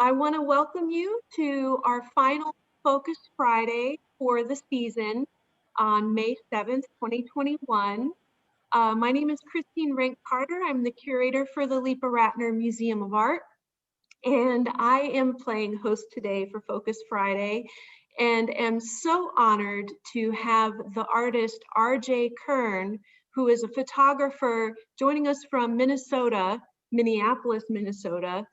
I want to welcome you to our final Focus Friday for the season on May 7th, 2021. My name is Christine Rank-Carter. I'm the curator for the Lipa Ratner Museum of Art, and I am playing host today for Focus Friday, and am so honored to have the artist J Kern, who is a photographer joining us from Minnesota, Minneapolis, Minnesota,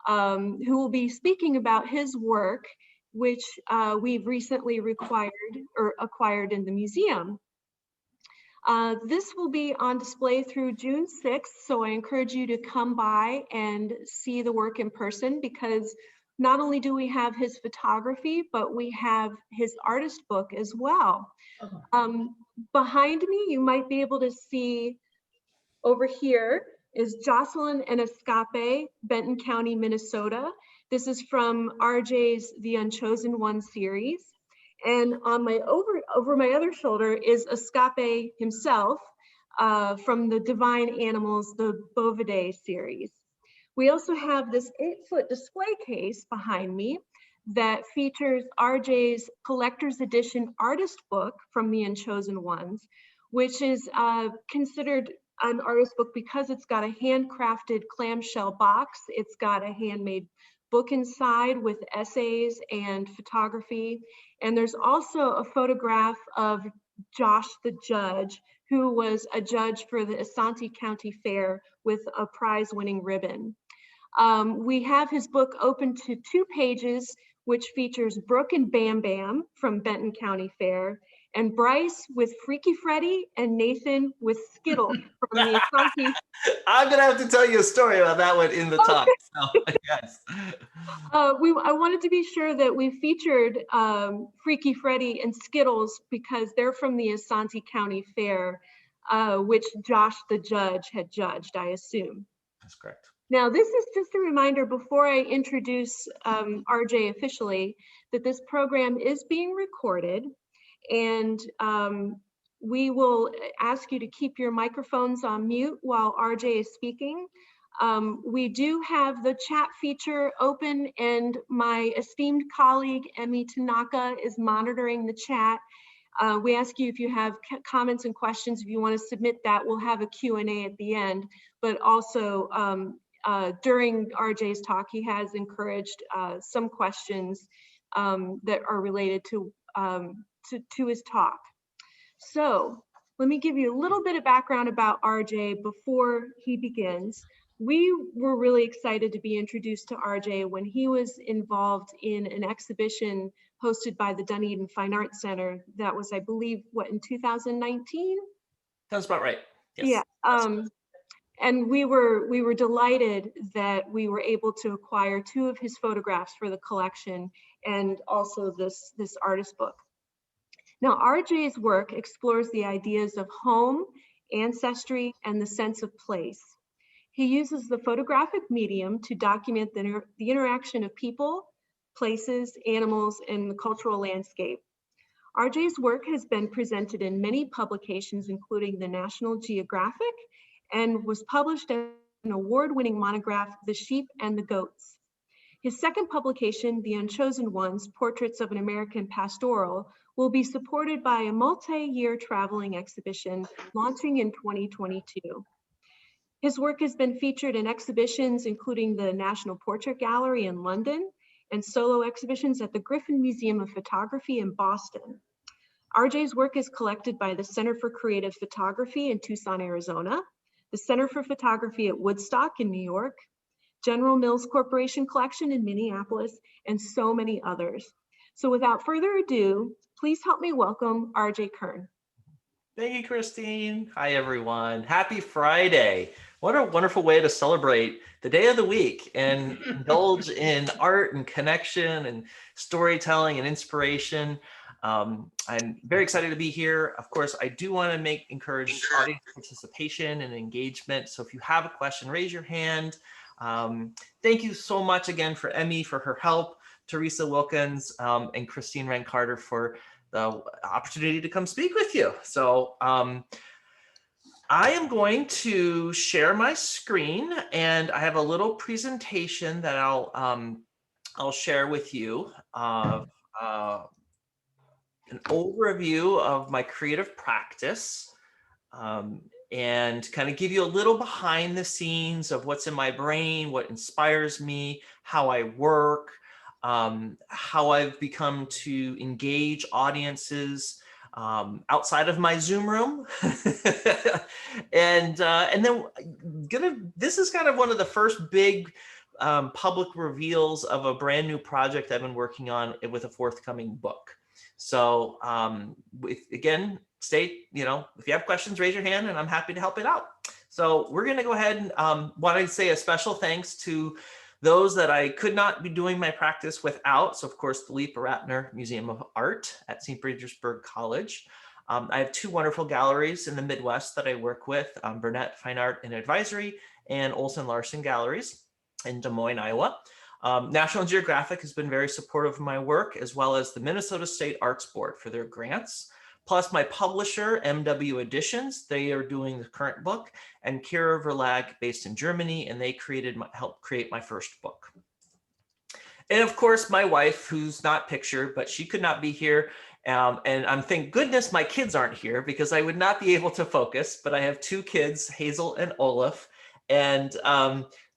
who will be speaking about his work, which we've recently acquired in the museum. This will be on display through June 6th, so I encourage you to come by and see the work in person, because not only do we have his photography, but we have his artist book as well. Behind me, you might be able to see over here is Jocelyn and Escape, Benton County, Minnesota. This is from RJ's The Unchosen Ones series. And on my over my other shoulder is Escape himself from the Divine Animals, the Bovidae series. We also have this 8-foot display case behind me that features RJ's collector's edition artist book from the Unchosen Ones, which is considered an artist book because it's got a handcrafted clamshell box. It's got a handmade book inside with essays and photography. And there's also a photograph of Josh the judge, who was a judge for the Asante County Fair with a prize-winning ribbon. We have his book open to 2 pages, which features Brooke and Bam Bam from Benton County Fair, and Bryce with Freaky Freddy, and Nathan with Skittle from the Asante. I'm gonna have to tell you a story about that one in the talk. So, yes. I wanted to be sure that we featured Freaky Freddy and Skittles because they're from the Asante County Fair, which Josh the judge had judged, I assume. That's correct. Now, this is just a reminder before I introduce RJ officially that this program is being recorded, and we will ask you to keep your microphones on mute while RJ is speaking. We do have the chat feature open, and my esteemed colleague, Emi Tanaka, is monitoring the chat. We ask you if you have comments and questions, if you want to submit that, we'll have a Q&A at the end, but also during RJ's talk, he has encouraged some questions that are related to his talk. So let me give you a little bit of background about RJ before he begins. We were really excited to be introduced to RJ when he was involved in an exhibition hosted by the Dunedin Fine Arts Center. That was, I believe, what, in 2019? Sounds about right. Yes. Yeah. And we were delighted that we were able to acquire 2 of his photographs for the collection, and also this artist book. Now, RJ's work explores the ideas of home, ancestry, and the sense of place. He uses the photographic medium to document the interaction of people, places, animals, and the cultural landscape. RJ's work has been presented in many publications, including the National Geographic, and was published as an award-winning monograph, The Sheep and the Goats. His second publication, The Unchosen Ones, Portraits of an American Pastoral, will be supported by a multi-year traveling exhibition launching in 2022. His work has been featured in exhibitions including the National Portrait Gallery in London and solo exhibitions at the Griffin Museum of Photography in Boston. RJ's work is collected by the Center for Creative Photography in Tucson, Arizona, the Center for Photography at Woodstock in New York, General Mills Corporation Collection in Minneapolis, and so many others. So without further ado, please help me welcome RJ Kern. Thank you, Christine. Hi, everyone. Happy Friday. What a wonderful way to celebrate the day of the week and indulge in art and connection and storytelling and inspiration. I'm very excited to be here. Of course, I do want to encourage audience participation and engagement. So if you have a question, raise your hand. Thank you so much again for Emmy for her help, Teresa Wilkins, and Christine Rank-Carter for the opportunity to come speak with you. So I am going to share my screen, and I have a little presentation that I'll I'll share with you an overview of my creative practice, and kind of give you a little behind the scenes of what's in my brain, what inspires me, how I work, how I've become to engage audiences outside of my Zoom room. And then this is kind of one of the first big public reveals of a brand new project I've been working on with a forthcoming book. So again, if you have questions, raise your hand and I'm happy to help it out. So we're going to go ahead and want to say a special thanks to those that I could not be doing my practice without. So of course, the Lipa Ratner Museum of Art at St. Petersburg College. I have two wonderful galleries in the Midwest that I work with, Burnett Fine Art and Advisory and Olson Larson Galleries in Des Moines, Iowa. National Geographic has been very supportive of my work, as well as the Minnesota State Arts Board for their grants. Plus my publisher, MW Editions, they are doing the current book, and Kehrer Verlag based in Germany, and they helped create my first book. And of course, my wife, who's not pictured, but she could not be here. And thank goodness my kids aren't here because I would not be able to focus, but I have two kids, Hazel and Olaf, and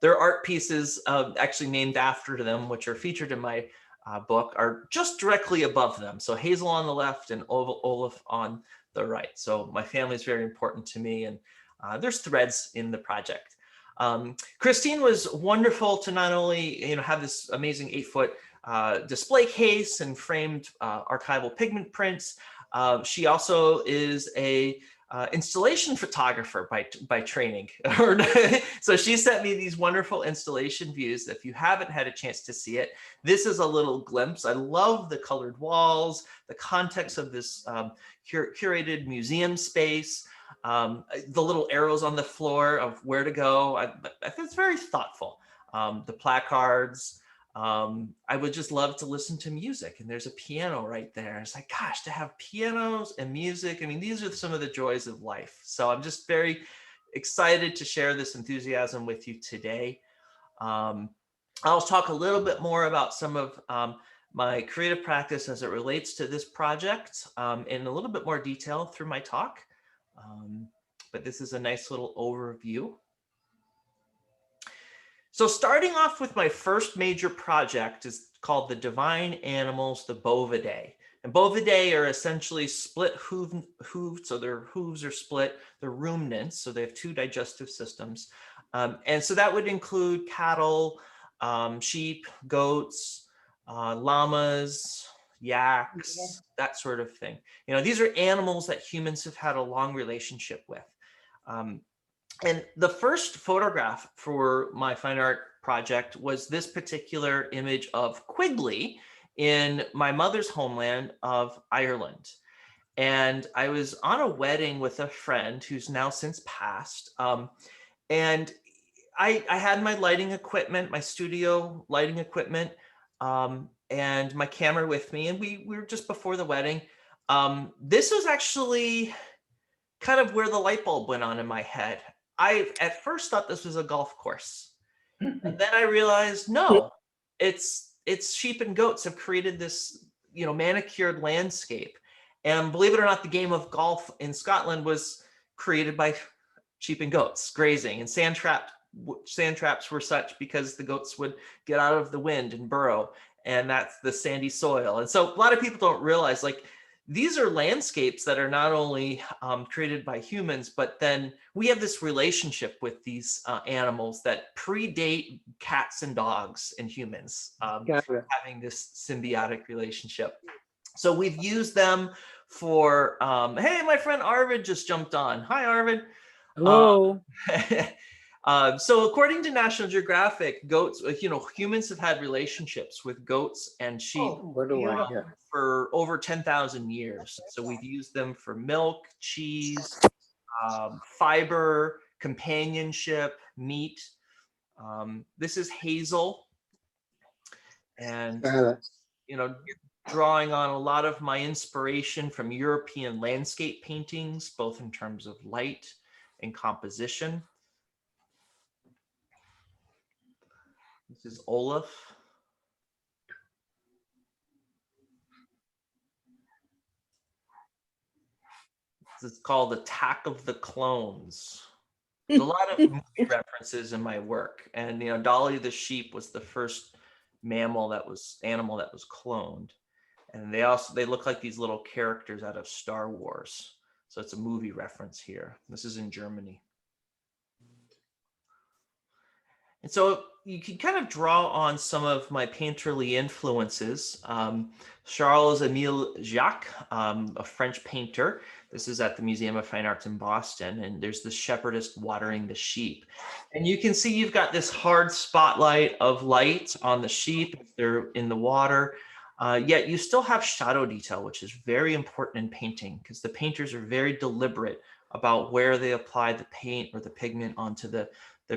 their art pieces actually named after them, which are featured in my book, are just directly above them. So Hazel on the left and Olaf on the right. So my family is very important to me, and there's threads in the project. Christine was wonderful to not only have this amazing 8-foot display case and framed archival pigment prints. She also is a installation photographer by training. So she sent me these wonderful installation views. If you haven't had a chance to see it, this is a little glimpse. I love the colored walls, the context of this curated museum space, the little arrows on the floor of where to go. I think it's very thoughtful. The placards. I would just love to listen to music, and there's a piano right there. It's like, gosh, to have pianos and music. I mean, these are some of the joys of life. So I'm just very excited to share this enthusiasm with you today. I'll talk a little bit more about some of my creative practice as it relates to this project in a little bit more detail through my talk. But this is a nice little overview. So starting off with my first major project is called The Divine Animals, the Bovidae. And Bovidae are essentially split hooved, so their hooves are split. They're ruminants, so they have two digestive systems. And so that would include cattle, sheep, goats, llamas, yaks, that sort of thing. These are animals that humans have had a long relationship with. And the first photograph for my fine art project was this particular image of Quigley in my mother's homeland of Ireland. And I was on a wedding with a friend who's now since passed. And I had my lighting equipment, my studio lighting equipment, and my camera with me. And we were just before the wedding. This was actually kind of where the light bulb went on in my head. I at first thought this was a golf course. And then I realized, no, it's sheep and goats have created this, manicured landscape. And believe it or not, the game of golf in Scotland was created by sheep and goats grazing, and sand traps were such because the goats would get out of the wind and burrow, and that's the sandy soil. And so a lot of people don't realize, like, these are landscapes that are not only created by humans, but then we have this relationship with these animals that predate cats and dogs and humans, having this symbiotic relationship. So we've used them for, hey, my friend Arvid just jumped on. Hi, Arvid. Hello. So according to National Geographic, goats, humans have had relationships with goats and sheep for over 10,000 years. So we've used them for milk, cheese, fiber, companionship, meat. This is Hazel. And, drawing on a lot of my inspiration from European landscape paintings, both in terms of light and composition. This is Olaf. It's called Attack of the Clones. There's a lot of movie references in my work. And, Dolly the sheep was the first animal that was cloned. And they look like these little characters out of Star Wars. So it's a movie reference here. This is in Germany. And so you can kind of draw on some of my painterly influences. Charles-Émile Jacques, a French painter. This is at the Museum of Fine Arts in Boston. And there's the shepherdess watering the sheep. And you can see you've got this hard spotlight of light on the sheep. They're in the water. Yet you still have shadow detail, which is very important in painting because the painters are very deliberate about where they apply the paint or the pigment onto the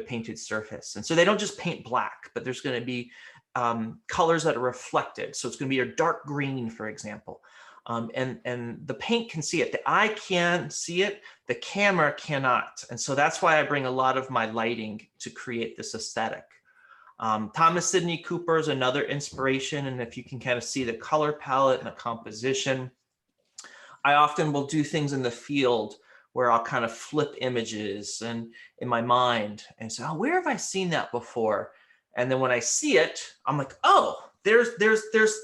painted surface. And so they don't just paint black, but there's going to be colors that are reflected. So it's going to be a dark green, for example. And the paint can see it. The eye can see it, the camera cannot. And so that's why I bring a lot of my lighting to create this aesthetic. Thomas Sidney Cooper is another inspiration. And if you can kind of see the color palette and the composition, I often will do things in the field where I'll kind of flip images and in my mind and say, oh, where have I seen that before? And then when I see it, I'm like, oh, there's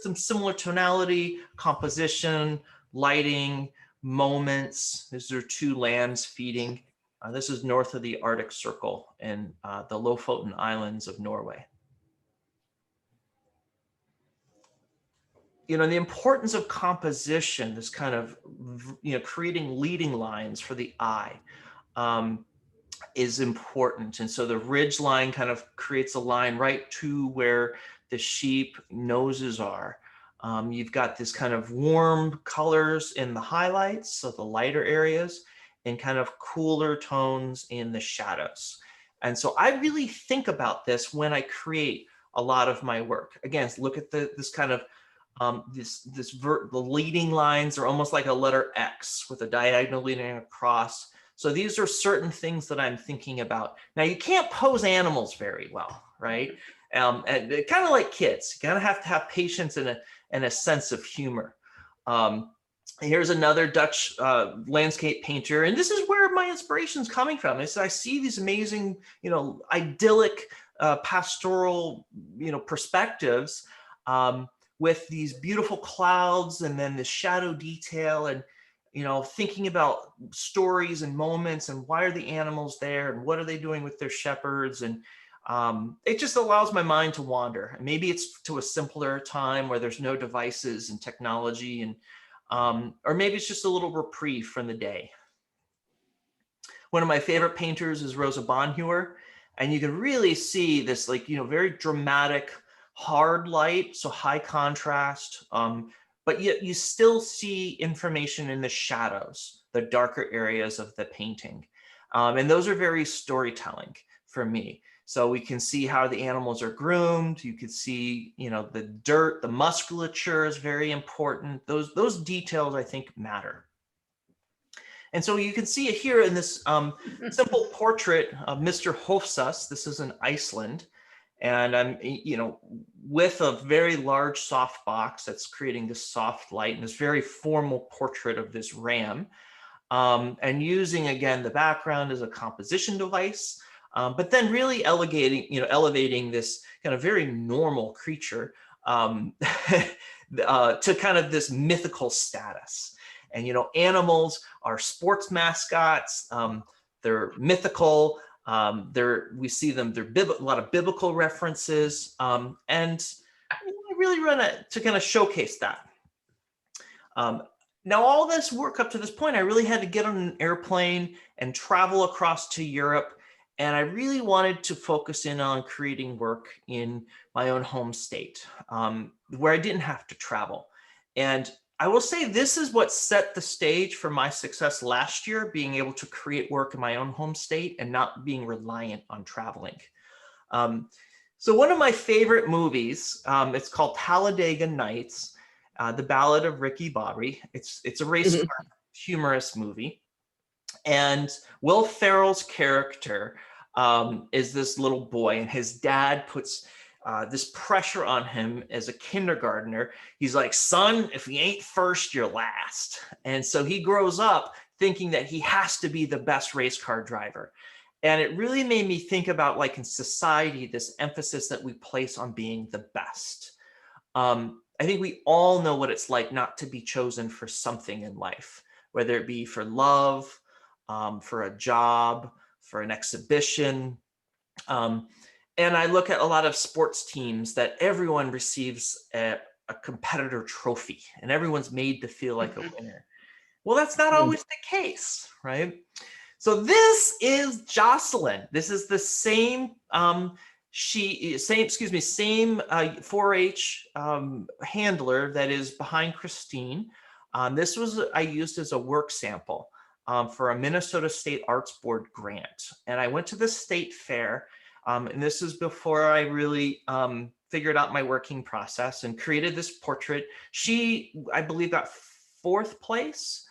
some similar tonality, composition, lighting, moments. These are two lambs feeding. This is north of the Arctic Circle in the Lofoten Islands of Norway. The importance of composition, this kind of, creating leading lines for the eye is important. And so the ridge line kind of creates a line right to where the sheep noses are. You've got this kind of warm colors in the highlights, so the lighter areas, and kind of cooler tones in the shadows. And so I really think about this when I create a lot of my work. Again, look at this kind of the leading lines are almost like a letter X with a diagonal leading across. So these are certain things that I'm thinking about. Now you can't pose animals very well, right? And kind of like kids, you kind of have to have patience and a sense of humor. Here's another Dutch landscape painter, and this is where my inspiration is coming from. I see these amazing, idyllic pastoral, perspectives. With these beautiful clouds and then the shadow detail and, thinking about stories and moments and why are the animals there and what are they doing with their shepherds. And it just allows my mind to wander. Maybe it's to a simpler time where there's no devices and technology and, or maybe it's just a little reprieve from the day. One of my favorite painters is Rosa Bonheur. And you can really see this very dramatic, hard light, so high contrast, but yet you still see information in the shadows, the darker areas of the painting. And those are very storytelling for me. So we can see how the animals are groomed. You can see, the dirt, the musculature is very important. Those details, I think, matter. And so you can see it here in this simple portrait of Mr. Hofsas. This is in Iceland. And I'm, with a very large soft box that's creating this soft light and this very formal portrait of this ram. And using, again, the background as a composition device, but then really elevating this kind of very normal creature to kind of this mythical status. And, animals are sports mascots. They're mythical. We see them, a lot of biblical references, and I really run to kind of showcase that. Now, all this work up to this point, I really had to get on an airplane and travel across to Europe, and I really wanted to focus in on creating work in my own home state, where I didn't have to travel. And I will say this is what set the stage for my success last year, being able to create work in my own home state and not being reliant on traveling. So one of my favorite movies, it's called Talladega Nights, The Ballad of Ricky Bobby. It's a race car humorous movie. And Will Ferrell's character is this little boy, and his dad puts this pressure on him as a kindergartner. He's like, son, if you ain't first, you're last. And so he grows up thinking that he has to be the best race car driver. And it really made me think about, like, in society, this emphasis that we place on being the best. I think we all know what it's like not to be chosen for something in life, whether it be for love, for a job, for an exhibition. And I look at a lot of sports teams that everyone receives a competitor trophy and everyone's made to feel like a winner. Well, that's not always the case, right? So this is Jocelyn. This is the same same 4-H handler that is behind Christine. This was I used as a work sample for a Minnesota State Arts Board grant, and I went to the state fair. And this is before I really figured out my working process and created this portrait. She, I believe, got 4th place.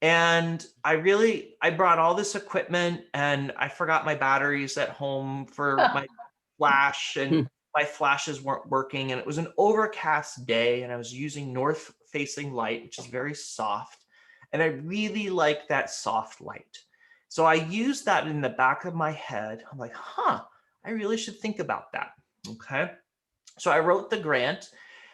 And I brought all this equipment, and I forgot my batteries at home for my flash, and my flashes weren't working. And it was an overcast day, and I was using north facing light, which is very soft. And I really like that soft light. So I used that in the back of my head. I'm like, I really should think about that. Okay. So I wrote the grant.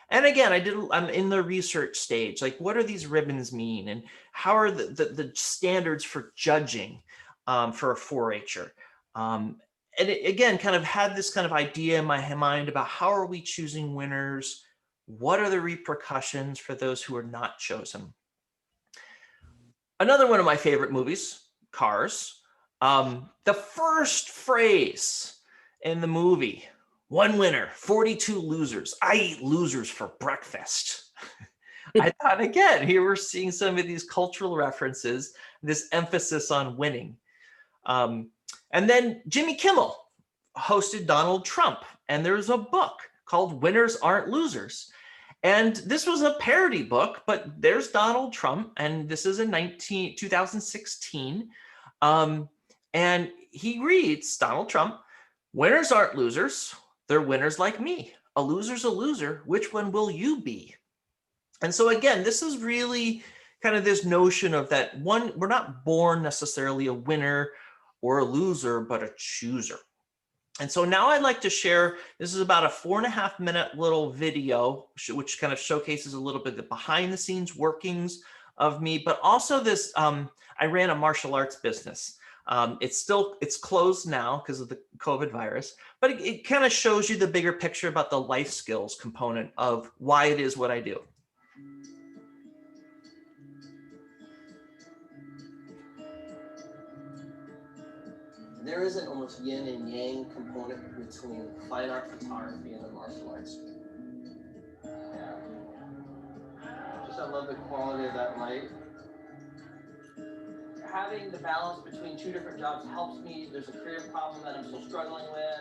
And again, I'm in the research stage. Like, what do these ribbons mean? And how are the standards for judging for a 4-H'er? And it, again, kind of had this kind of idea in my mind about how are we choosing winners? What are the repercussions for those who are not chosen? Another one of my favorite movies, Cars. The first phrase in the movie, 1 winner, 42 losers. I eat losers for breakfast. I thought, again, here we're seeing some of these cultural references, this emphasis on winning. And then Jimmy Kimmel hosted Donald Trump, and there's a book called Winners Aren't Losers. And this was a parody book, but there's Donald Trump, and this is in 2016. And he reads, Donald Trump, winners aren't losers. They're winners like me. A loser's a loser. Which one will you be? And so again, this is really kind of this notion of that one, we're not born necessarily a winner or a loser, but a chooser. And so now I'd like to share, this is about a 4.5 minute little video, which kind of showcases a little bit the behind the scenes workings of me, but also this, I ran a martial arts business. It's closed now because of the COVID virus, but it kind of shows you the bigger picture about the life skills component of why it is what I do. There is an almost yin and yang component between fine art photography and the martial arts. Yeah. Just I love the quality of that light. Having the balance between 2 different jobs helps me. There's a career problem that I'm still struggling with.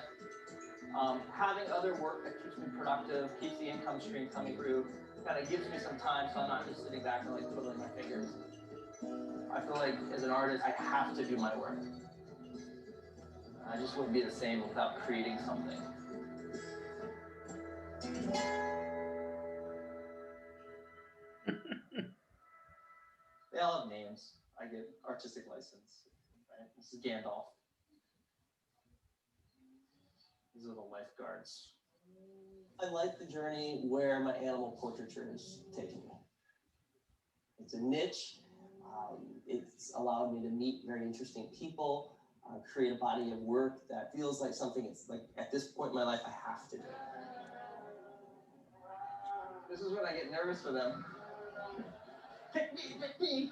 Having other work that keeps me productive, keeps the income stream coming through, kind of gives me some time so I'm not just sitting back and like twiddling my fingers. I feel like as an artist, I have to do my work. I just wouldn't be the same without creating something. They all have names. I get artistic license. Right? This is Gandalf. These are the lifeguards. I like the journey where my animal portraiture is taking me. It's a niche. It's allowed me to meet very interesting people, create a body of work that feels like something it's like at this point in my life I have to do. This is when I get nervous for them. Pick me, pick me.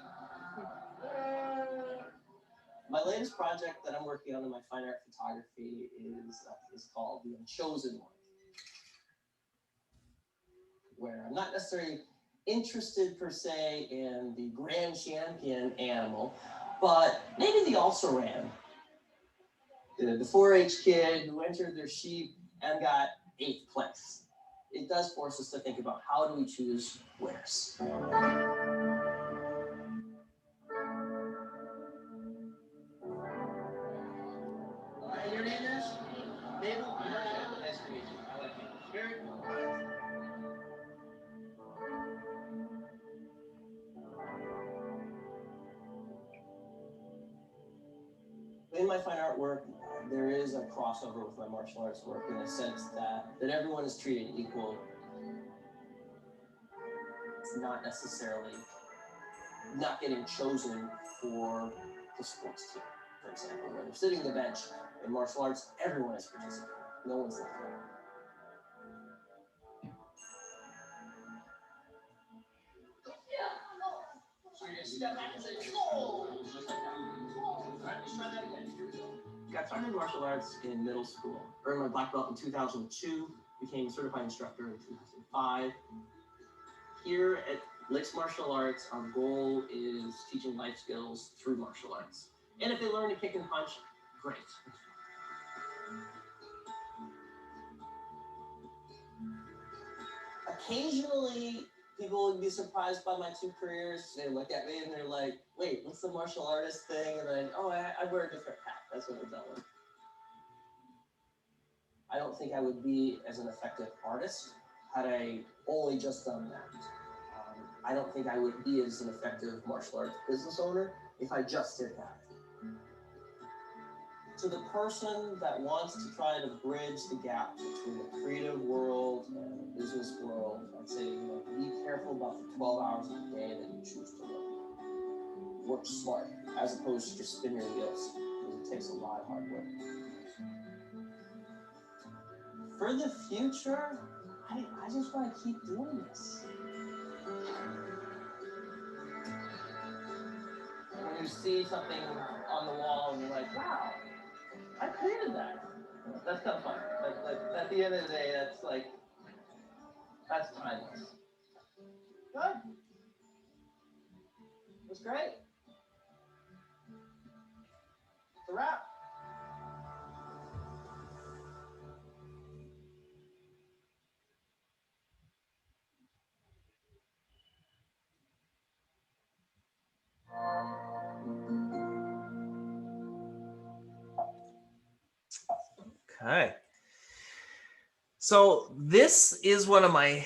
My latest project that I'm working on in my fine art photography is called the Unchosen Ones, where I'm not necessarily interested per se in the grand champion animal, but maybe the also-ran. The 4-H kid who entered their sheep and got 8th place. It does force us to think about how do we choose winners. And your name is? Mabel? Nice to meet you. I like you. Very cool. in my fine art work, there is a crossover with my martial arts work in the sense that everyone is treated equal. It's not necessarily not getting chosen for the sports team, for example. When they're sitting on the bench in martial arts, everyone is participating. No one's left out. Got started in martial arts in middle school. Earned my black belt in 2002. Became a certified instructor in 2005. Here at Licks Martial Arts, our goal is teaching life skills through martial arts. And if they learn to kick and punch, great. Occasionally, people would be surprised by my two careers. They look at me and they're like, wait, what's the martial artist thing? And then, oh, I wear a different hat. That's what I'm done with. I don't think I would be as an effective artist had I only just done that. I don't think I would be as an effective martial arts business owner if I just did that. To the person that wants to try to bridge the gap between the creative world and the business world, I'd say, be careful about the 12 hours of the day that you choose to work. Work smart, as opposed to just spin your wheels, because it takes a lot of hard work. For the future, I just want to keep doing this. When you see something on the wall and you're like, wow, I created that. That's kind of fun. Like at the end of the day, that's timeless. Good. That's great. It's a wrap. Okay. So this is one of my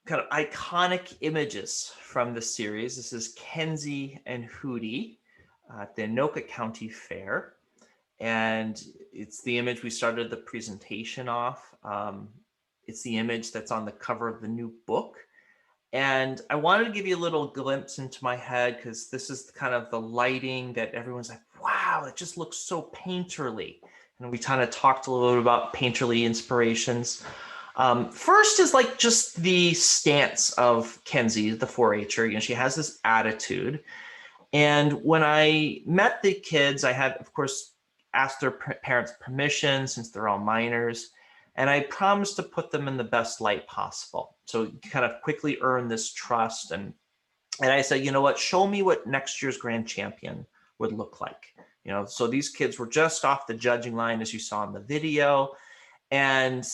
kind of iconic images from the series. This is Kenzie and Hootie at the Anoka County Fair. And it's the image we started the presentation off. It's the image that's on the cover of the new book. And I wanted to give you a little glimpse into my head because this is kind of the lighting that everyone's like, wow, it just looks so painterly. And we kind of talked a little bit about painterly inspirations. First is like just the stance of Kenzie, the 4-H'er. You know, she has this attitude. And when I met the kids, I had, of course, asked their parents' permission since they're all minors. And I promised to put them in the best light possible. So kind of quickly earn this trust. And I said, you know what, show me what next year's grand champion would look like. You know, so these kids were just off the judging line, as you saw in the video. And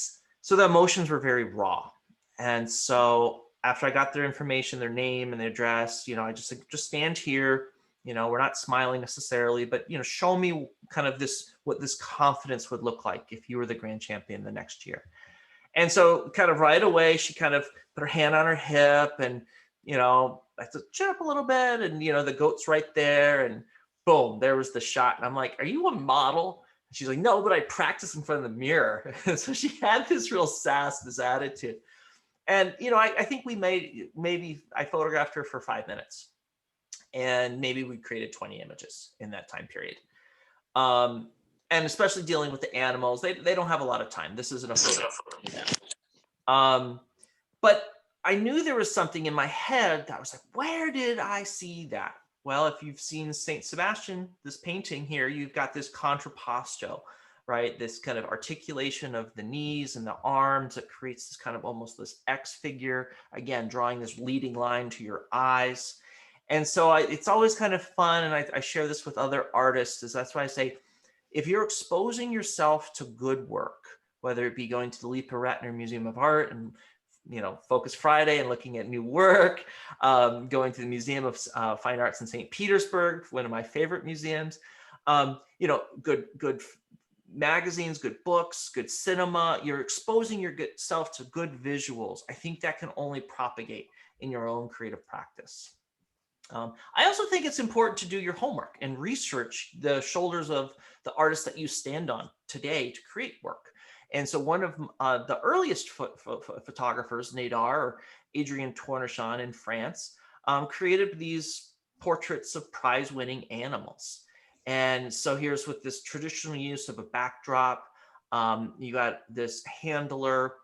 so the emotions were very raw. And so after I got their information, their name and their address, you know, I just said, just stand here. You know, we're not smiling necessarily, but, you know, show me kind of this, what this confidence would look like if you were the grand champion the next year. And so kind of right away, she kind of put her hand on her hip and, you know, I said, chin up a little bit. And, you know, the goat's right there and boom, there was the shot. And I'm like, are you a model? And she's like, no, but I practice in front of the mirror. So she had this real sass, this attitude. And, you know, I think we maybe I photographed her for 5 minutes. And maybe we created 20 images in that time period. And especially dealing with the animals, they don't have a lot of time. This isn't a photo. But I knew there was something in my head that was like, where did I see that? Well, if you've seen Saint Sebastian, this painting here, you've got this contrapposto, right? This kind of articulation of the knees and the arms that creates this kind of almost this X figure, again, drawing this leading line to your eyes. And so it's always kind of fun, and I share this with other artists, is that's why I say, if you're exposing yourself to good work, whether it be going to the Lipa Ratner Museum of Art and, you know, Focus Friday and looking at new work, going to the Museum of Fine Arts in St. Petersburg, one of my favorite museums, you know, good magazines, good books, good cinema, you're exposing yourself to good visuals. I think that can only propagate in your own creative practice. I also think it's important to do your homework and research the shoulders of the artists that you stand on today to create work. And so one of the earliest photographers, Nadar or Adrien Tourneschon in France, created these portraits of prize-winning animals. And so here's with this traditional use of a backdrop. You got this handler,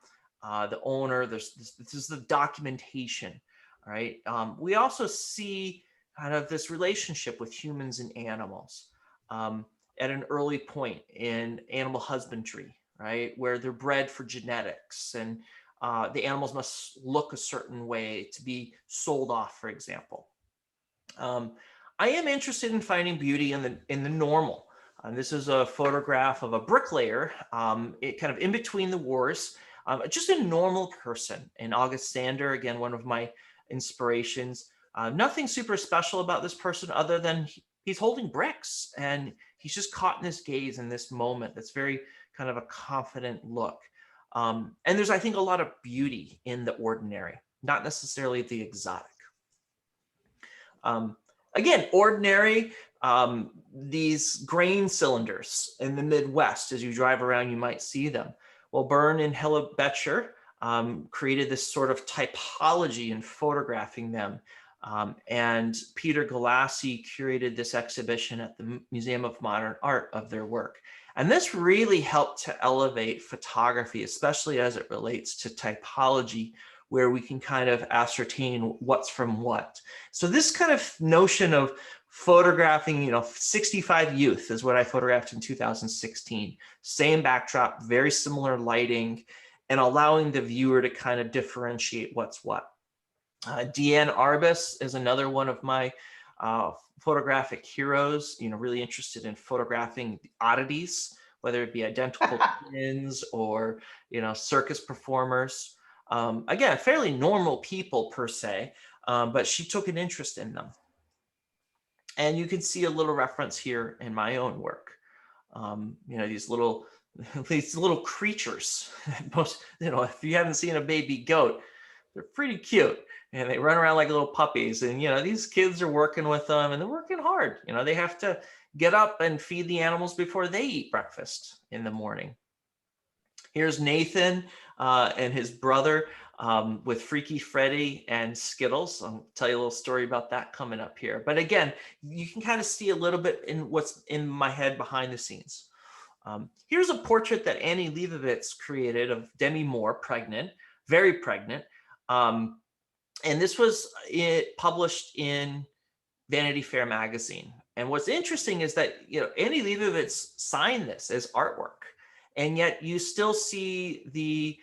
the owner, this is the documentation. All right. We also see kind of this relationship with humans and animals at an early point in animal husbandry, right, where they're bred for genetics, and the animals must look a certain way to be sold off, for example. I am interested in finding beauty in the normal. This is a photograph of a bricklayer, it kind of in between the wars, just a normal person. And August Sander, again, one of my inspirations. Nothing super special about this person other than he's holding bricks and he's just caught in this gaze in this moment that's very kind of a confident look. And there's, I think, a lot of beauty in the ordinary, not necessarily the exotic. Again, ordinary, these grain cylinders in the Midwest, as you drive around, you might see them. Well, Byrne and Hella Betcher created this sort of typology in photographing them. And Peter Galassi curated this exhibition at the Museum of Modern Art of their work. And this really helped to elevate photography, especially as it relates to typology, where we can kind of ascertain what's from what. So this kind of notion of photographing, 65 youth is what I photographed in 2016. Same backdrop, very similar lighting, and allowing the viewer to kind of differentiate what's what. Deanne Arbus is another one of my photographic heroes, really interested in photographing the oddities, whether it be identical twins or, circus performers. Again, fairly normal people per se, but she took an interest in them. And you can see a little reference here in my own work. These little creatures. Most, if you haven't seen a baby goat, they're pretty cute and they run around like little puppies. And, these kids are working with them and they're working hard. They have to get up and feed the animals before they eat breakfast in the morning. Here's Nathan and his brother with Freaky Freddy and Skittles. I'll tell you a little story about that coming up here. But again, you can kind of see a little bit in what's in my head behind the scenes. Here's a portrait that Annie Leibovitz created of Demi Moore, pregnant, very pregnant. And this was published in Vanity Fair magazine. And what's interesting is that, Annie Leibovitz signed this as artwork. And yet you still see the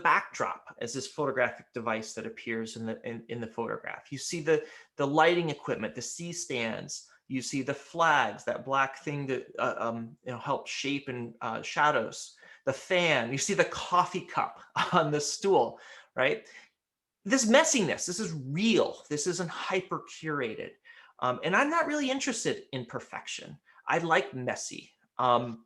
backdrop as this photographic device that appears in the photograph. You see the lighting equipment, the C-stands. You see the flags, that black thing that helps shape and shadows. The fan. You see the coffee cup on the stool, right? This messiness. This is real. This isn't hyper curated, and I'm not really interested in perfection. I like messy, and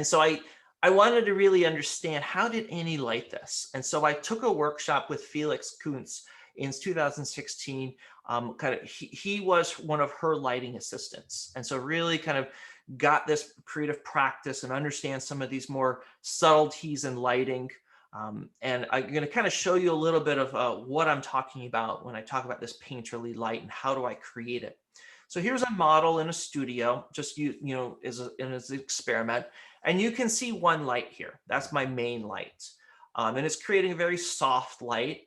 so I wanted to really understand, how did Annie light this? And so I took a workshop with Felix Kuntz in 2016. He was one of her lighting assistants. And so really kind of got this creative practice and understand some of these more subtleties in lighting. And I'm going to kind of show you a little bit of what I'm talking about when I talk about this painterly light and how do I create it. So here's a model in a studio, just as an experiment. And you can see one light here. That's my main light. And it's creating a very soft light.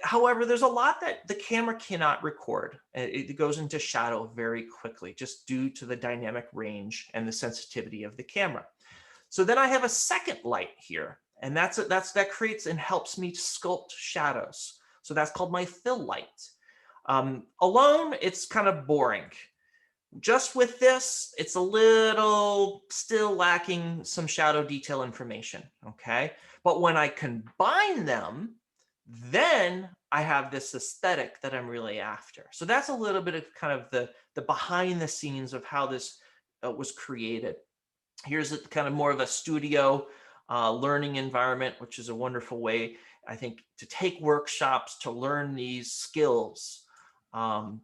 However, there's a lot that the camera cannot record. It goes into shadow very quickly, just due to the dynamic range and the sensitivity of the camera. So then I have a second light here, and that creates and helps me to sculpt shadows. So that's called my fill light. Alone, it's kind of boring. Just with this, it's a little still lacking some shadow detail information, okay? But when I combine them, then I have this aesthetic that I'm really after. So that's a little bit of kind of the behind the scenes of how this was created. Here's kind of more of a studio learning environment, which is a wonderful way, I think, to take workshops to learn these skills. And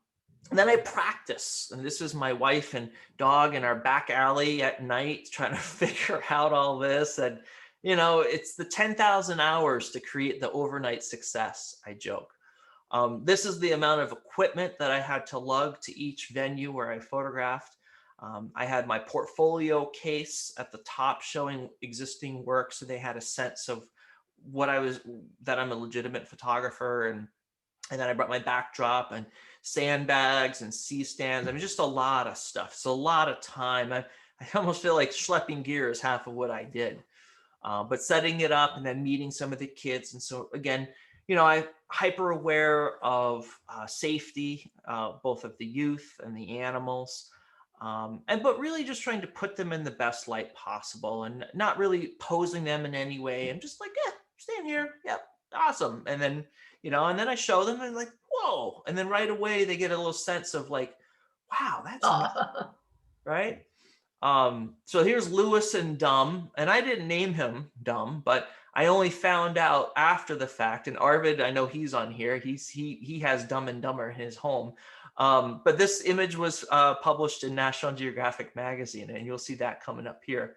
then I practice, and this is my wife and dog in our back alley at night trying to figure out all this. And, you know, it's the 10,000 hours to create the overnight success, I joke. This is the amount of equipment that I had to lug to each venue where I photographed. I had my portfolio case at the top showing existing work, so they had a sense of that I'm a legitimate photographer. And then I brought my backdrop and sandbags and C-stands. I mean, just a lot of stuff. It's a lot of time. I almost feel like schlepping gear is half of what I did. But setting it up and then meeting some of the kids. And so again, you know, I'm hyper aware of safety, both of the youth and the animals. But really just trying to put them in the best light possible and not really posing them in any way. I'm just like, yeah, stand here. Yep, awesome. And then, you know, and then I show them and like, whoa. And then right away they get a little sense of like, wow, that's amazing, right? So here's Lewis and Dumb, and I didn't name him Dumb, but I only found out after the fact. And Arvid, I know he's on here. He has Dumb and Dumber in his home. But this image was published in National Geographic magazine, and you'll see that coming up here.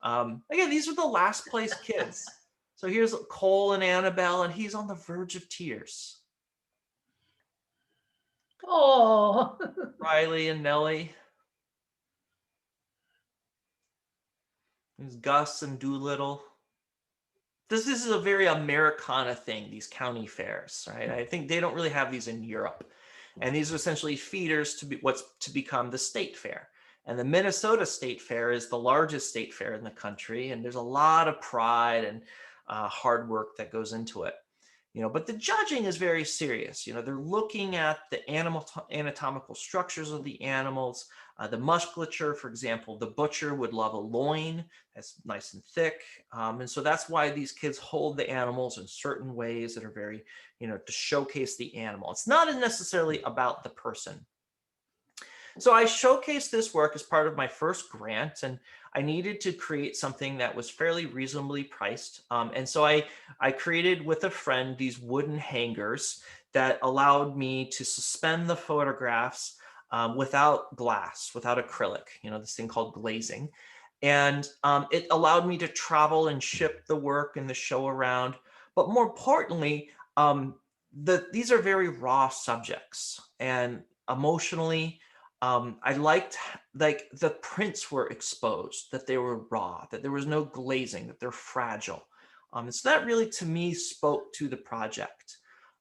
Again, these are the last place kids. So here's Cole and Annabelle, and he's on the verge of tears. Oh, Riley and Nellie. There's Gus and Doolittle. This is a very Americana thing, these county fairs, right? I think they don't really have these in Europe. And these are essentially feeders to what's to become the state fair. And the Minnesota State Fair is the largest state fair in the country. And there's a lot of pride and hard work that goes into it. You know, but the judging is very serious. You know, they're looking at the anatomical structures of the animals, the musculature. For example, the butcher would love a loin that's nice and thick. And so that's why these kids hold the animals in certain ways that are very, you know, to showcase the animal. It's not necessarily about the person. So I showcased this work as part of my first grant, and I needed to create something that was fairly reasonably priced. And so I created with a friend these wooden hangers that allowed me to suspend the photographs without glass, without acrylic, you know, this thing called glazing. And it allowed me to travel and ship the work and the show around. But more importantly, these are very raw subjects, and emotionally, I liked like the prints were exposed, that they were raw, that there was no glazing, that they're fragile. And so that really to me spoke to the project.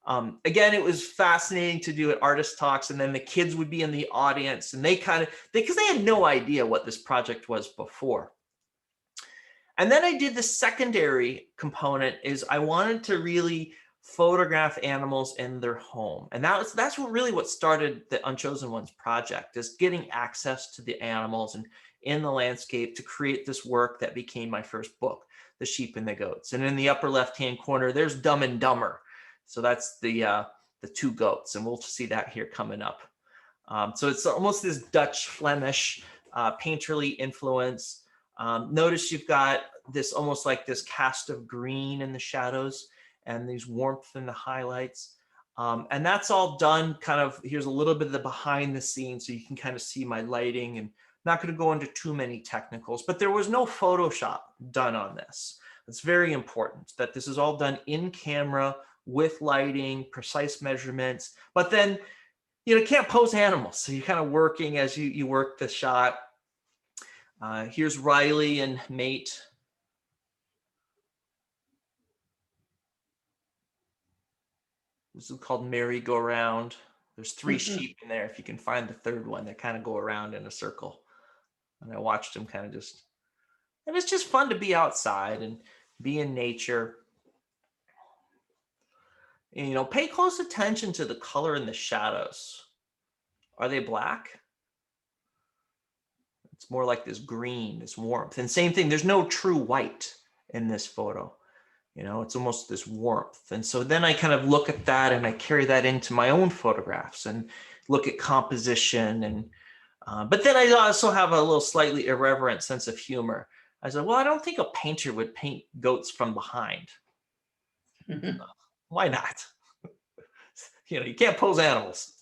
Again, it was fascinating to do at artist talks, and then the kids would be in the audience, and because they had no idea what this project was before. And then I did the secondary component is I wanted to really photograph animals in their home. And that's what started the Unchosen Ones project, is getting access to the animals and in the landscape to create this work that became my first book, The Sheep and the Goats. And in the upper left-hand corner, there's Dumb and Dumber. So that's the two goats, and we'll see that here coming up. So it's almost this Dutch Flemish painterly influence. Notice you've got this almost like this cast of green in the shadows and these warmth in the highlights. And that's all done kind of, here's a little bit of the behind the scenes so you can kind of see my lighting, and not going to go into too many technicals, but there was no Photoshop done on this. It's very important that this is all done in camera with lighting, precise measurements, but then, you know, you can't pose animals. So you're kind of working as you work the shot. Here's Riley and Mate. This is called merry-go-round. There's 3 sheep in there. If you can find the third one, they kind of go around in a circle. And I watched them kind of just, and it's just fun to be outside and be in nature. And, you know, pay close attention to the color in the shadows. Are they black? It's more like this green, this warmth. And same thing, there's no true white in this photo. You know, it's almost this warmth. And so then I kind of look at that and I carry that into my own photographs and look at composition. And but then I also have a little slightly irreverent sense of humor. I said, well, I don't think a painter would paint goats from behind. Why not? You know, you can't pose animals.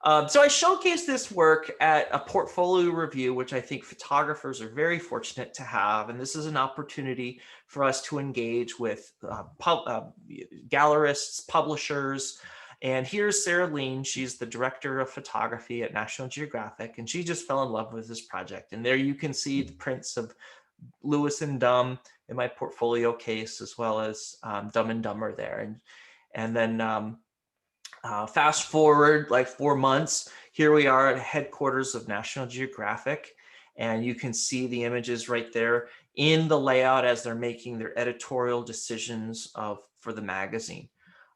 So I showcased this work at a portfolio review, which I think photographers are very fortunate to have. And this is an opportunity for us to engage with gallerists, publishers. And here's Sarah Lean. She's the director of photography at National Geographic. And she just fell in love with this project. And there you can see the prints of Lewis and Dumb in my portfolio case, as well as Dumb and Dumber there. And then fast forward like 4 months, here we are at headquarters of National Geographic, and you can see the images right there in the layout as they're making their editorial decisions for the magazine.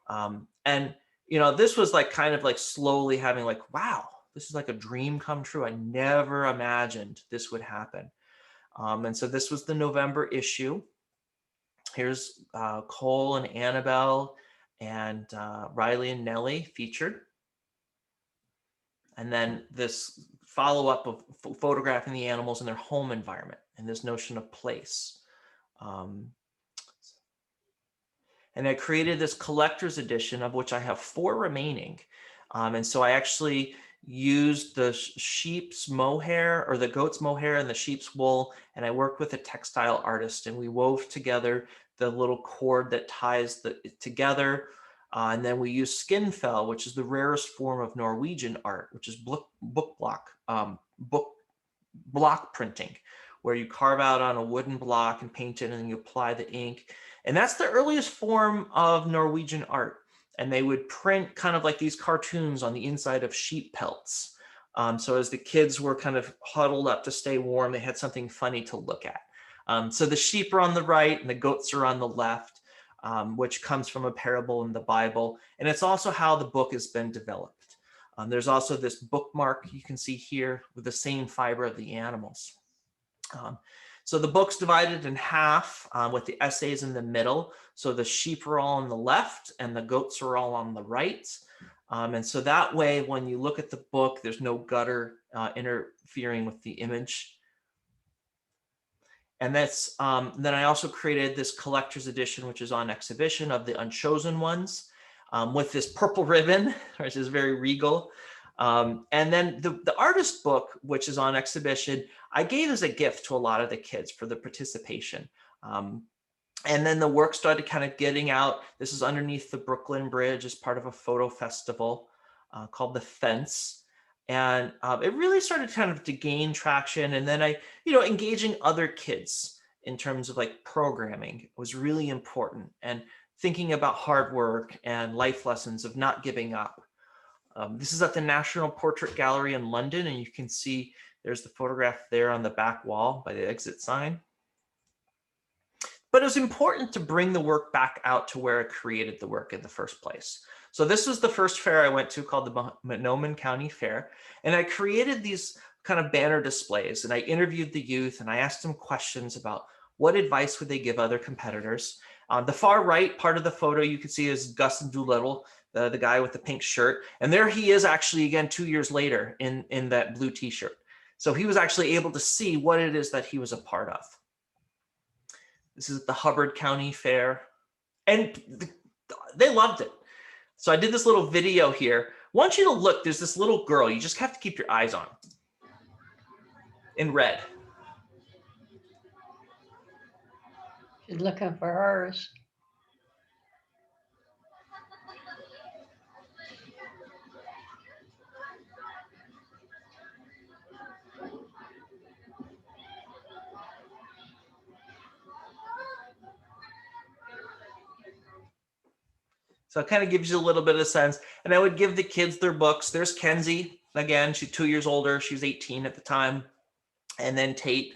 And you know, this was like kind of like slowly having like, wow, this is like a dream come true. I never imagined this would happen. And so this was the November issue. Here's Cole and Annabelle and Riley and Nellie featured. And then this follow-up of photographing the animals in their home environment and this notion of place. And I created this collector's edition, of which I have 4 remaining. And so I actually used the sheep's mohair, or the goat's mohair and the sheep's wool, and I worked with a textile artist, and we wove together the little cord that ties it together. And then we used skin fell, which is the rarest form of Norwegian art, which is block printing, where you carve out on a wooden block and paint it, and then you apply the ink. And that's the earliest form of Norwegian art. And they would print kind of like these cartoons on the inside of sheep pelts. So as the kids were kind of huddled up to stay warm, they had something funny to look at. So the sheep are on the right and the goats are on the left, which comes from a parable in the Bible. And it's also how the book has been developed. There's also this bookmark you can see here with the same fiber of the animals. So the book's divided in half with the essays in the middle. So the sheep are all on the left and the goats are all on the right. And so that way, when you look at the book, there's no gutter interfering with the image. And that's then I also created this collector's edition, which is on exhibition, of the Unchosen Ones, with this purple ribbon, which is very regal. And then the artist book, which is on exhibition, I gave as a gift to a lot of the kids for the participation. And then the work started kind of getting out. This is underneath the Brooklyn Bridge as part of a photo festival called The Fence. And it really started kind of to gain traction. And then engaging other kids in terms of like programming was really important, and thinking about hard work and life lessons of not giving up. This is at the National Portrait Gallery in London, and you can see there's the photograph there on the back wall by the exit sign. But it was important to bring the work back out to where I created the work in the first place. So this was the first fair I went to, called the Monoman County Fair. And I created these kind of banner displays, and I interviewed the youth, and I asked them questions about what advice would they give other competitors. On the far right part of the photo, you can see is Gus Doolittle, the guy with the pink shirt. And there he is actually, again, 2 years later in that blue t-shirt. So he was actually able to see what it is that he was a part of. This is the Hubbard County Fair, and they loved it. So I did this little video here. I want you to look, there's this little girl, you just have to keep your eyes on, in red. She's looking for hers. So it kind of gives you a little bit of sense. And I would give the kids their books. There's Kenzie. Again, she's 2 years older. She was 18 at the time. And then Tate.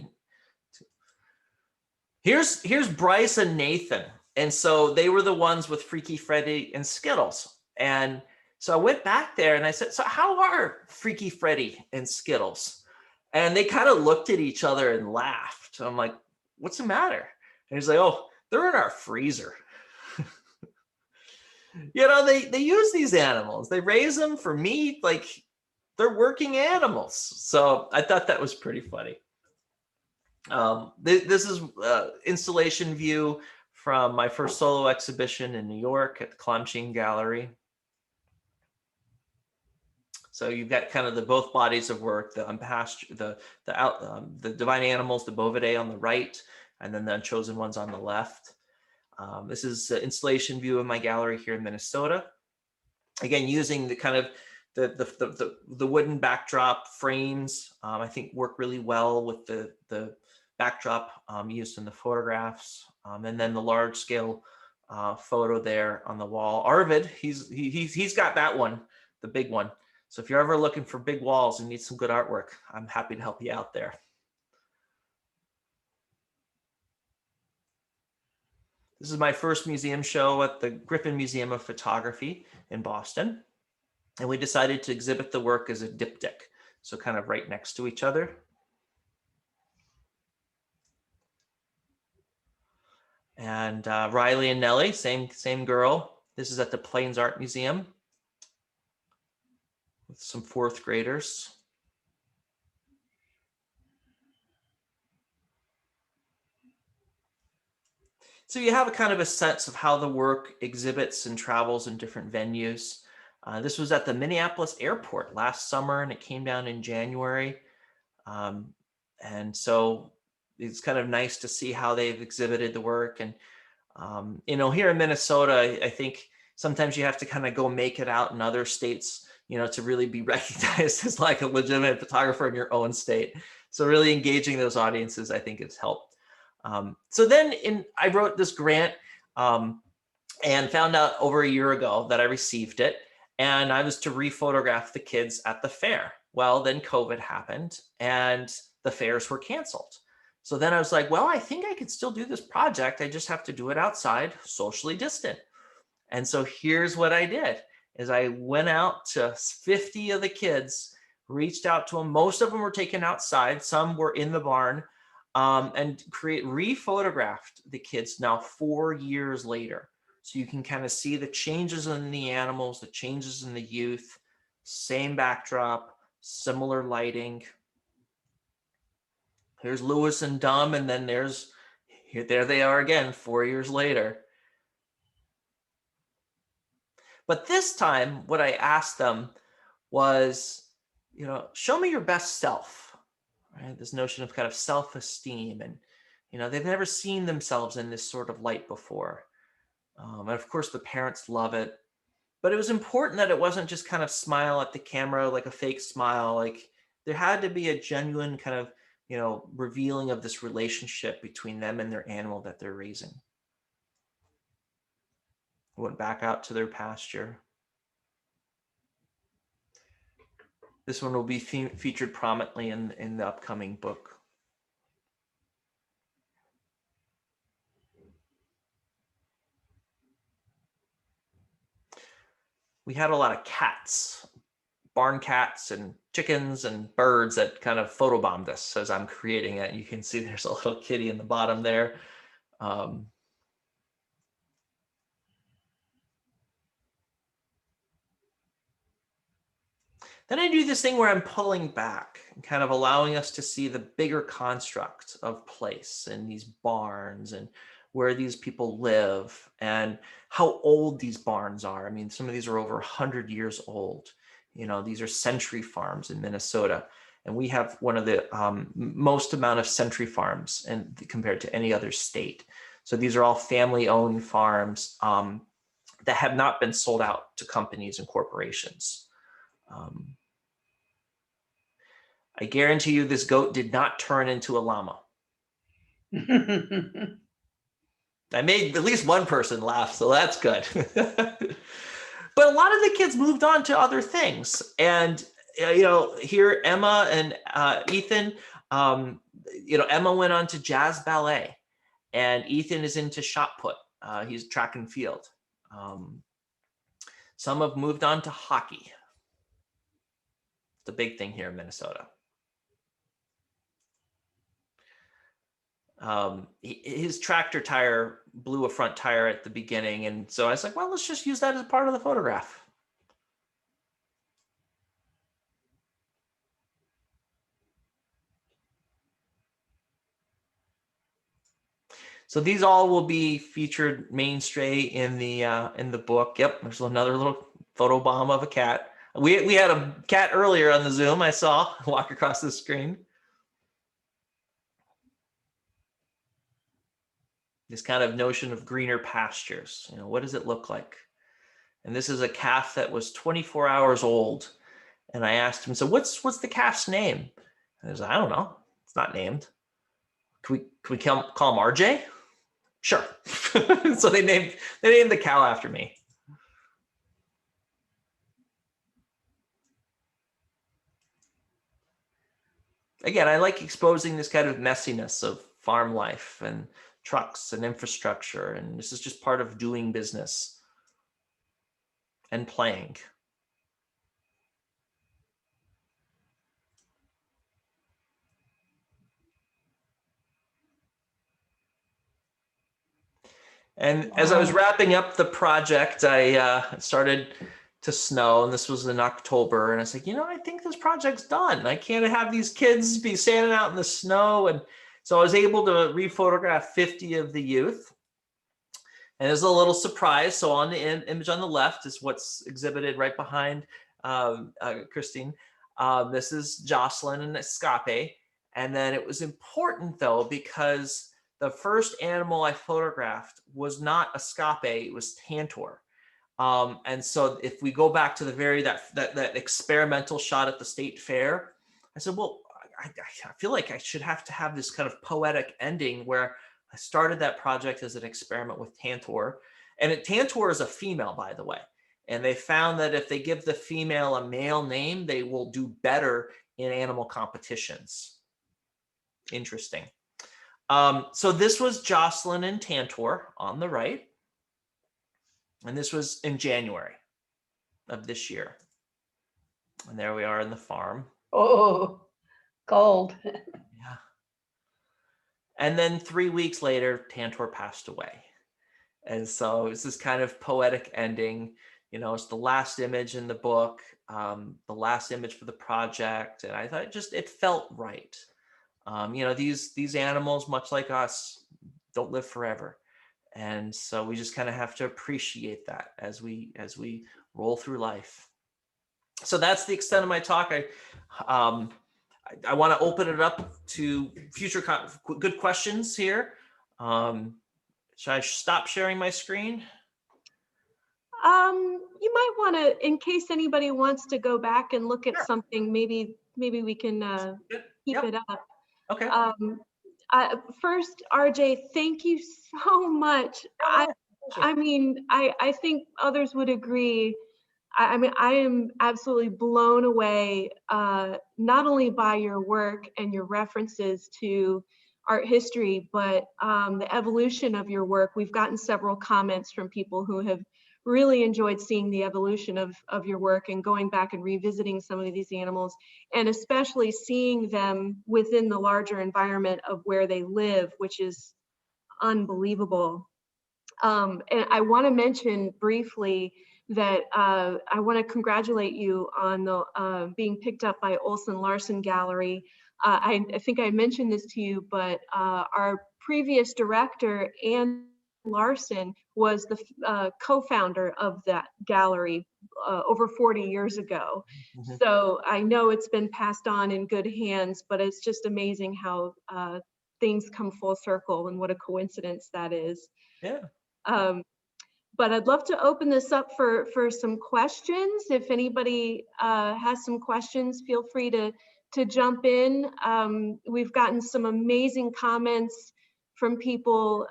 Here's Bryce and Nathan. And so they were the ones with Freaky Freddy and Skittles. And so I went back there and I said, so how are Freaky Freddy and Skittles? And they kind of looked at each other and laughed. I'm like, what's the matter? And he's like, oh, they're in our freezer. You know, they use these animals. They raise them for meat, like they're working animals. So I thought that was pretty funny. This is installation view from my first solo exhibition in New York at the Clamsheen Gallery. So you've got kind of the both bodies of work, the unpastured, the divine animals, the bovidae on the right, and then the unchosen ones on the left. This is the installation view of my gallery here in Minnesota. Again, using the kind of the wooden backdrop frames, I think work really well with the backdrop used in the photographs, and then the large scale photo there on the wall. Arvid, he's got that one, the big one. So if you're ever looking for big walls and need some good artwork, I'm happy to help you out there. This is my first museum show at the Griffin Museum of Photography in Boston. And we decided to exhibit the work as a diptych, so kind of right next to each other. And Riley and Nellie, same girl. This is at the Plains Art Museum with some fourth graders. So you have a kind of a sense of how the work exhibits and travels in different venues. This was at the Minneapolis airport last summer, and it came down in January. And so it's kind of nice to see how they've exhibited the work. And, you know, here in Minnesota, I think sometimes you have to kind of go make it out in other states, you know, to really be recognized as like a legitimate photographer in your own state. So really engaging those audiences, I think, has helped. So then I wrote this grant and found out over a year ago that I received it. And I was to rephotograph the kids at the fair. Well, then COVID happened and the fairs were canceled. So then I was like, well, I think I could still do this project. I just have to do it outside, socially distant. And so here's what I did is I went out to 50 of the kids, reached out to them. Most of them were taken outside. Some were in the barn, and rephotographed the kids now 4 years later. So you can kind of see the changes in the animals, the changes in the youth, same backdrop, similar lighting. Here's Lewis and Dumb, and then there they are again 4 years later. But this time, what I asked them was, you know, show me your best self, right? This notion of kind of self-esteem, and, you know, they've never seen themselves in this sort of light before. And of course, the parents love it. But it was important that it wasn't just kind of smile at the camera, like a fake smile. Like there had to be a genuine kind of, you know, revealing of this relationship between them and their animal that they're raising. Went back out to their pasture. This one will be featured prominently in the upcoming book. We had a lot of cats, barn cats and chickens and birds that kind of photobombed us as I'm creating it. You can see there's a little kitty in the bottom there. Then I do this thing where I'm pulling back and kind of allowing us to see the bigger construct of place and these barns and where these people live and how old these barns are. I mean, some of these are over 100 years old. You know, these are century farms in Minnesota. And we have one of the most amount of century farms compared to any other state. So these are all family-owned farms that have not been sold out to companies and corporations. I guarantee you this goat did not turn into a llama. I made at least one person laugh, so that's good. But a lot of the kids moved on to other things. And, you know, here Emma and Ethan, you know, Emma went on to jazz ballet and Ethan is into shot put. He's track and field. Some have moved on to hockey. It's a big thing here in Minnesota. His tractor tire blew a front tire at the beginning. And so I was like, well, let's just use that as part of the photograph. So these all will be featured mainstay in the book. Yep, there's another little photo bomb of a cat. We had a cat earlier on the Zoom. I saw walk across the screen. This kind of notion of greener pastures. You know, what does it look like? And this is a calf that was 24 hours old. And I asked him, so what's the calf's name? And he was like, I don't know. It's not named. Can we call him RJ? Sure. So they named the cow after me. Again, I like exposing this kind of messiness of farm life and trucks and infrastructure. And this is just part of doing business and playing. And as I was wrapping up the project, it started to snow, and this was in October. And I was like, I think this project's done. I can't have these kids be standing out in the snow. And so I was able to rephotograph 50 of the youth. And there's a little surprise. So on the image on the left is what's exhibited right behind Christine. This is Jocelyn and Escape. And then it was important, though, because the first animal I photographed was not Escape, it was Tantor. And so if we go back to that experimental shot at the state fair, I said, well, I feel like I should have to have this kind of poetic ending where I started that project as an experiment with Tantor. And Tantor is a female, by the way. And they found that if they give the female a male name, they will do better in animal competitions. Interesting. So this was Jocelyn and Tantor on the right. And this was in January of this year. And there we are in the farm. Oh, cold. Yeah. And then 3 weeks later, Tantor passed away. And so it's this kind of poetic ending. It's the last image in the book, the last image for the project. And I thought it felt right. These animals, much like us, don't live forever. And so we just kind of have to appreciate that as we roll through life. So that's the extent of my talk. I want to open it up to future good questions here. Should I stop sharing my screen? You might want to, in case anybody wants to go back and look at something, maybe we can keep it up. Okay. First, RJ, thank you so much. I think others would agree. I am absolutely blown away, not only by your work and your references to art history, but the evolution of your work. We've gotten several comments from people who have really enjoyed seeing the evolution of your work and going back and revisiting some of these animals, and especially seeing them within the larger environment of where they live, which is unbelievable. And I want to mention briefly that I want to congratulate you on the being picked up by Olsen Larsen Gallery. I think I mentioned this to you, but our previous director, Ann Larson, was the co-founder of that gallery over 40 years ago. Mm-hmm. So I know it's been passed on in good hands, but it's just amazing how things come full circle and what a coincidence that is. Yeah. But I'd love to open this up for some questions. If anybody has some questions, feel free to jump in. We've gotten some amazing comments from people.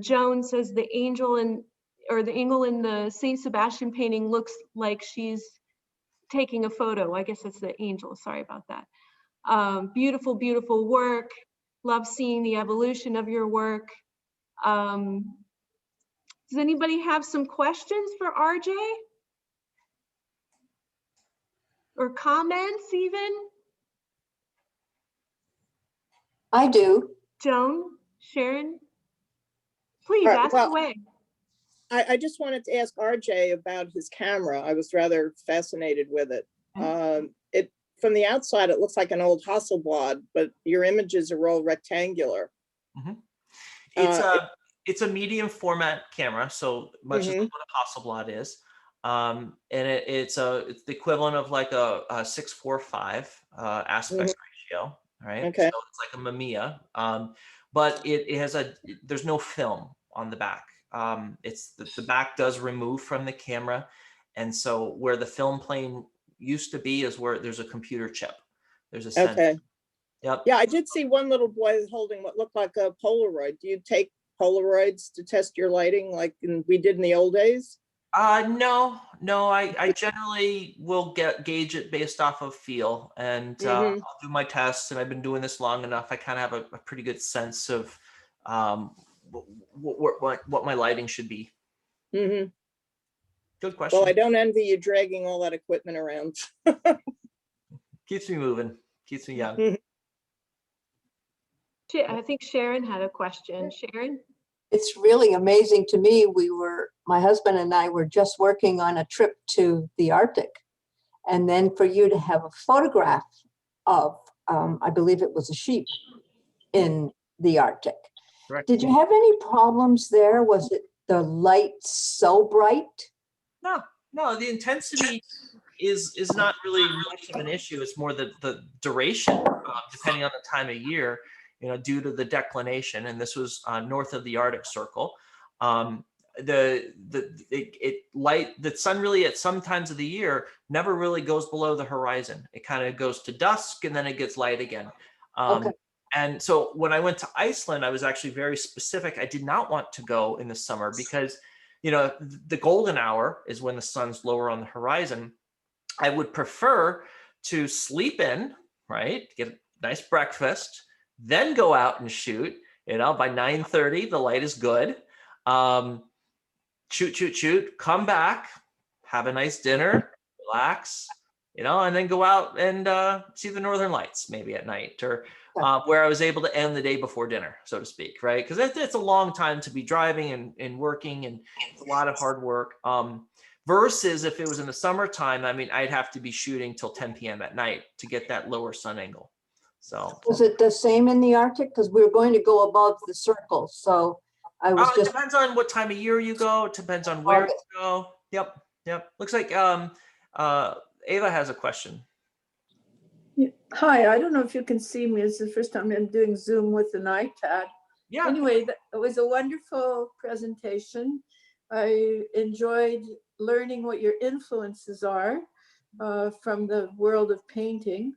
Joan says the angel in the St. Sebastian painting looks like she's taking a photo. I guess it's the angel, sorry about that. Beautiful, beautiful work. Love seeing the evolution of your work. Does anybody have some questions for RJ? Or comments even? I do. Joan, Sharon, please ask away. I just wanted to ask RJ about his camera. I was rather fascinated with it. From the outside, it looks like an old Hasselblad, but your images are all rectangular. Mm-hmm. It's a medium format camera, so much as what a Hasselblad is. And it's the equivalent of like a 6:4:5 aspect ratio, right? Okay. So it's like a Mamiya, but it has there's no film on the back. It's the back does remove from the camera, and so where the film plane used to be is where there's a computer chip. There's a sensor. Okay. Yep. Yeah, I did see one little boy holding what looked like a Polaroid. Do you take Polaroids to test your lighting like we did in the old days? No. I generally will gauge it based off of feel, and I'll do my tests. And I've been doing this long enough. I kind of have a pretty good sense of what my lighting should be. Good question. Well, I don't envy you dragging all that equipment around. Keeps me moving. Keeps me young. I think Sharon had a question. Sharon? It's really amazing to me. My husband and I were just working on a trip to the Arctic. And then for you to have a photograph of, I believe it was a sheep in the Arctic. Correct. Did you have any problems there? Was it the light so bright? No, the intensity is not really much of an issue. It's more the duration, depending on the time of year, due to the declination. And this was north of the Arctic Circle. The sun really at some times of the year never really goes below the horizon. It kind of goes to dusk and then it gets light again. Okay. And so when I went to Iceland, I was actually very specific. I did not want to go in the summer because, the golden hour is when the sun's lower on the horizon. I would prefer to sleep in, right? Get a nice breakfast, then go out and shoot. By 9:30, the light is good. Shoot, come back, have a nice dinner, relax, and then go out and see the Northern Lights maybe at night, or where I was able to end the day before dinner, so to speak, right? Because it's a long time to be driving and working, and it's a lot of hard work. Versus if it was in the summertime, I'd have to be shooting till 10 p.m. at night to get that lower sun angle. So was it the same in the Arctic? Because we were going to go above the circle. So I was it depends on what time of year you go. It depends on where you go. Yep. Looks like Ava has a question. Hi, I don't know if you can see me. It's the first time I'm doing Zoom with an iPad. Yeah. Anyway, it was a wonderful presentation. I enjoyed learning what your influences are from the world of painting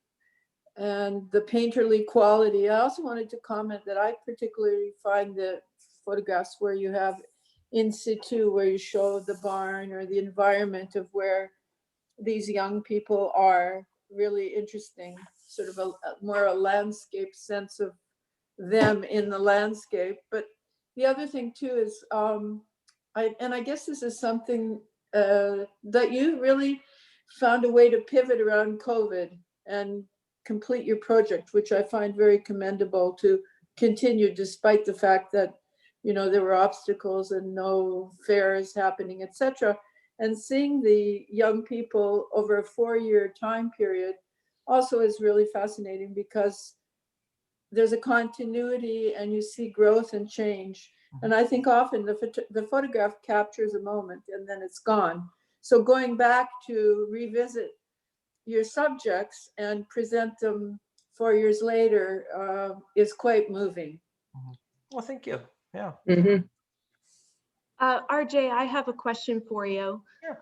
and the painterly quality. I also wanted to comment that I particularly find the photographs where you have in situ, where you show the barn or the environment of where these young people are, really interesting, sort of a landscape sense of them in the landscape. But the other thing too is, I guess this is something that you really found a way to pivot around COVID and complete your project, which I find very commendable to continue despite the fact that, there were obstacles and no fairs happening, etc. And seeing the young people over a 4-year time period also is really fascinating because there's a continuity and you see growth and change. And I think often the photograph captures a moment and then it's gone. So going back to revisit your subjects and present them 4 years later is quite moving. Well, thank you. Yeah. RJ, I have a question for you. Sure.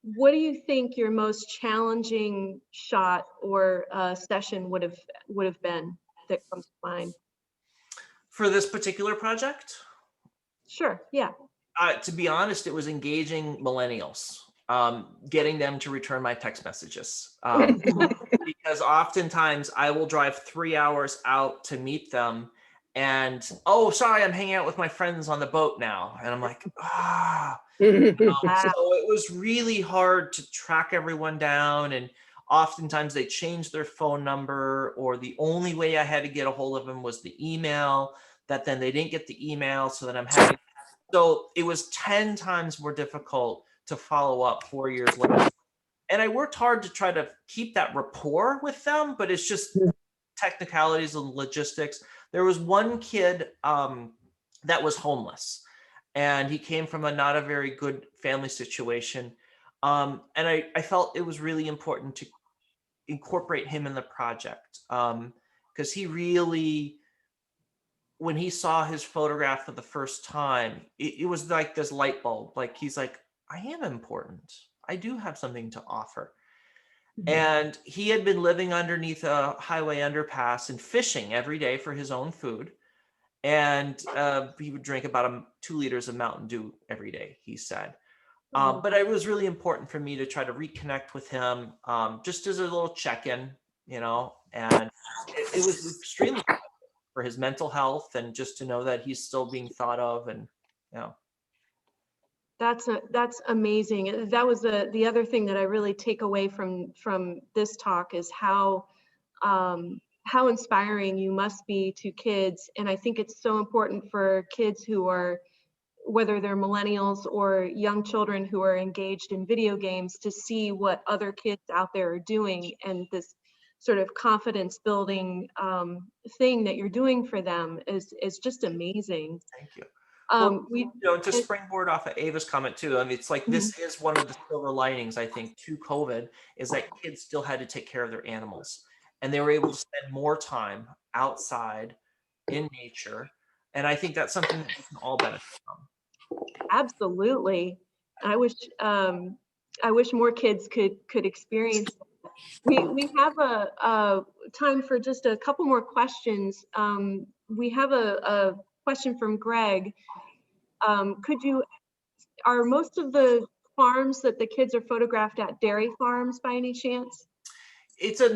What do you think your most challenging shot or session would have been that comes to mind? For this particular project? Sure, yeah. To be honest, it was engaging millennials, getting them to return my text messages. Because oftentimes I will drive 3 hours out to meet them and, oh, sorry, I'm hanging out with my friends on the boat now. And I'm like, So it was really hard to track everyone down. And oftentimes they changed their phone number, or the only way I had to get a hold of them was the email, that then they didn't get the email. So it was 10 times more difficult to follow up 4 years later. And I worked hard to try to keep that rapport with them, but it's just technicalities and logistics. There was one kid that was homeless. and he came from not a very good family situation. And I felt it was really important to incorporate him in the project, because he really, when he saw his photograph for the first time, it was like this light bulb. Like, he's like, I am important. I do have something to offer. And he had been living underneath a highway underpass and fishing every day for his own food. And he would drink about 2 liters of Mountain Dew every day, he said. But it was really important for me to try to reconnect with him, just as a little check-in, and it was extremely for his mental health, and just to know that he's still being thought of. And That's amazing. That was the other thing that I really take away from this talk, is how inspiring you must be to kids. And I think it's so important for kids who are, whether they're millennials or young children who are engaged in video games, to see what other kids out there are doing, and this sort of confidence building thing that you're doing for them is just amazing. Thank you. We to springboard off of Ava's comment too, I mean, it's like, this is one of the silver linings, I think, to COVID, is that kids still had to take care of their animals, and they were able to spend more time outside in nature. And I think that's something that we can all benefit from. Absolutely. I wish more kids could experience that. We have a time for just a couple more questions. We have a question from Greg. Are most of the farms that the kids are photographed at dairy farms by any chance? It's a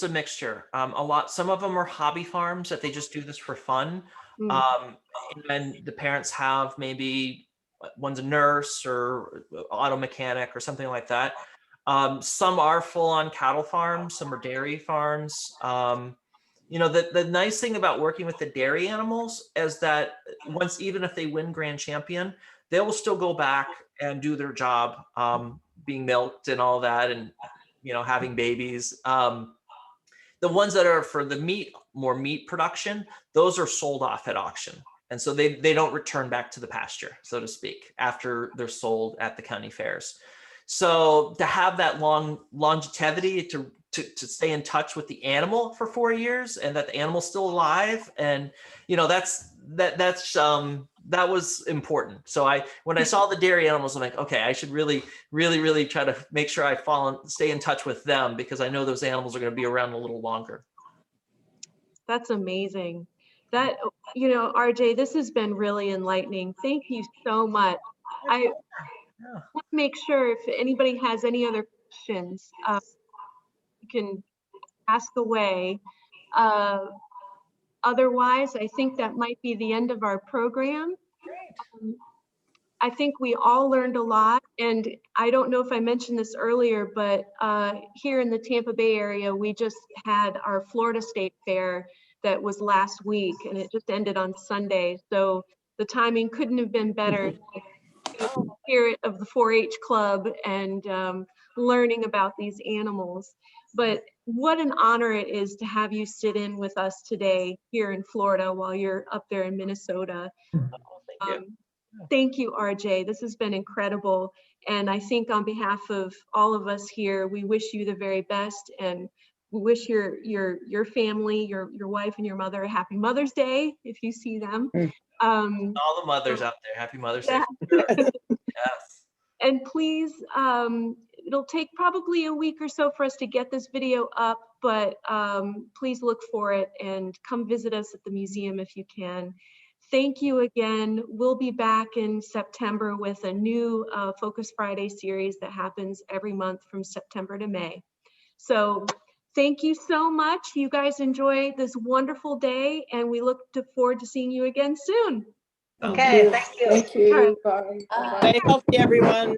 mixture. Some of them are hobby farms that they just do this for fun. And the parents have, maybe one's a nurse or auto mechanic or something like that. Some are full-on cattle farms, some are dairy farms. The nice thing about working with the dairy animals is that even if they win grand champion, they will still go back and do their job, being milked and all that, and having babies. The ones that are for the more meat production, those are sold off at auction. And so they don't return back to the pasture, so to speak, after they're sold at the county fairs. So to have that longevity, to stay in touch with the animal for 4 years, and that the animal's still alive, and that was important. So when I saw the dairy animals, I'm like, okay, I should really, really, really try to make sure I stay in touch with them, because I know those animals are going to be around a little longer. That's amazing. That, RJ, this has been really enlightening. Thank you so much. I want to make sure if anybody has any other questions, you can ask away. Otherwise, I think that might be the end of our program. I think we all learned a lot, and I don't know if I mentioned this earlier, but here in the Tampa Bay area, we just had our Florida State Fair that was last week, and it just ended on Sunday. So the timing couldn't have been better. The spirit of the 4-H club and learning about these animals. But what an honor it is to have you sit in with us today here in Florida while you're up there in Minnesota. Thank you, RJ. This has been incredible. And I think on behalf of all of us here, we wish you the very best, and we wish your family, your wife and your mother a happy Mother's Day if you see them. All the mothers out there, happy Mother's Day. Yes. And please, it'll take probably a week or so for us to get this video up, but please look for it and come visit us at the museum if you can. Thank you again. We'll be back in September with a new Focus Friday series that happens every month from September to May. So thank you so much. You guys enjoy this wonderful day, and we look forward to seeing you again soon. Okay, thank you. Thank you. All right. Bye. Stay healthy, everyone.